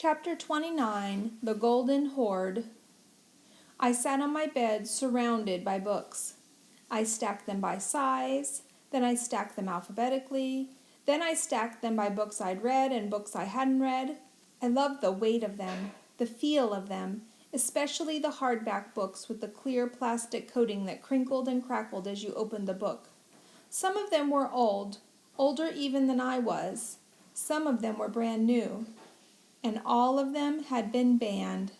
Chapter 29, The Golden Hoard. I sat on my bed surrounded by books. I stacked them by size, then I stacked them alphabetically, then I stacked them by books I'd read and books I hadn't read. I loved the weight of them, the feel of them, especially the hardback books with the clear plastic coating that crinkled and crackled as you opened the book. Some of them were old, older even than I was. Some of them were brand new. And all of them had been banned.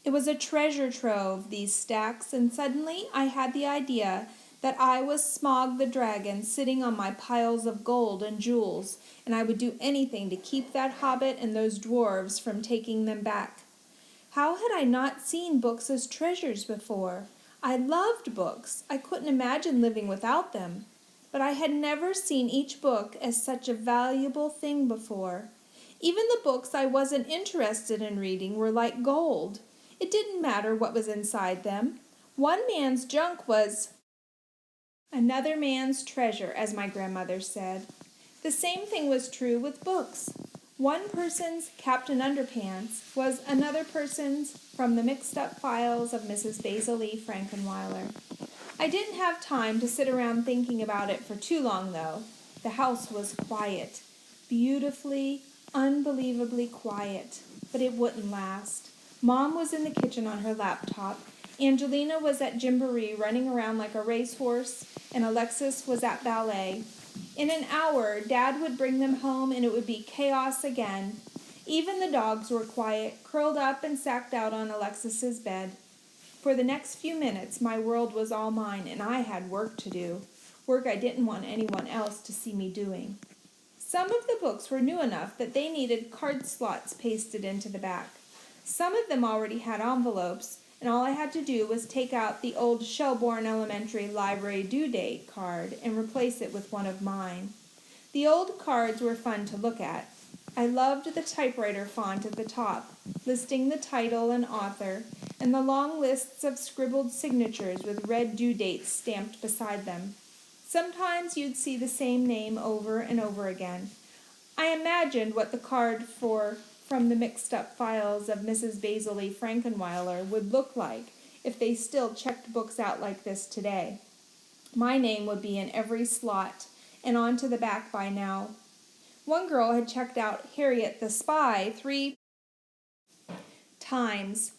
It was a treasure trove, these stacks, and suddenly I had the idea that I was Smaug the dragon sitting on my piles of gold and jewels, and I would do anything to keep that hobbit and those dwarves from taking them back. How had I not seen books as treasures before? I loved books. I couldn't imagine living without them. But I had never seen each book as such a valuable thing before. Even the books I wasn't interested in reading were like gold. It didn't matter what was inside them. One man's junk was another man's treasure, as my grandmother said. The same thing was true with books. One person's Captain Underpants was another person's From the Mixed-Up Files of Mrs. Basil E. Frankenweiler. I didn't have time to sit around thinking about it for too long, though. The house was quiet, beautifully, unbelievably quiet, but it wouldn't last. Mom was in the kitchen on her laptop, Angelina was at Gymboree running around like a racehorse, and Alexis was at ballet. In an hour, Dad would bring them home and it would be chaos again. Even the dogs were quiet, curled up and sacked out on Alexis's bed. For the next few minutes, my world was all mine and I had work to do, work I didn't want anyone else to see me doing. Some of the books were new enough that they needed card slots pasted into the back. Some of them already had envelopes, and all I had to do was take out the old Shelbourne Elementary Library due date card and replace it with one of mine. The old cards were fun to look at. I loved the typewriter font at the top, listing the title and author, and the long lists of scribbled signatures with red due dates stamped beside them. Sometimes you'd see the same name over and over again. I imagined what the card for From the Mixed-Up Files of Mrs. Basil E. Frankenweiler would look like if they still checked books out like this today. My name would be in every slot and on to the back by now. One girl had checked out Harriet the Spy 3 times.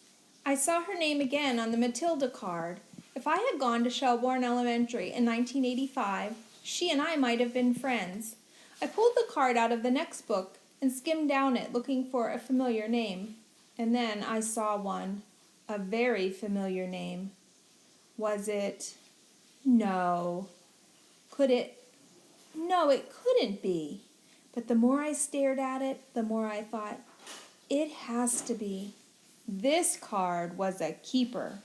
I saw her name again on the Matilda card. If I had gone to Shelbourne Elementary in 1985, she and I might have been friends. I pulled the card out of the next book and skimmed down it looking for a familiar name. And then I saw one, a very familiar name. Was it? No. Could it? No, it couldn't be. But the more I stared at it, the more I thought, it has to be. This card was a keeper.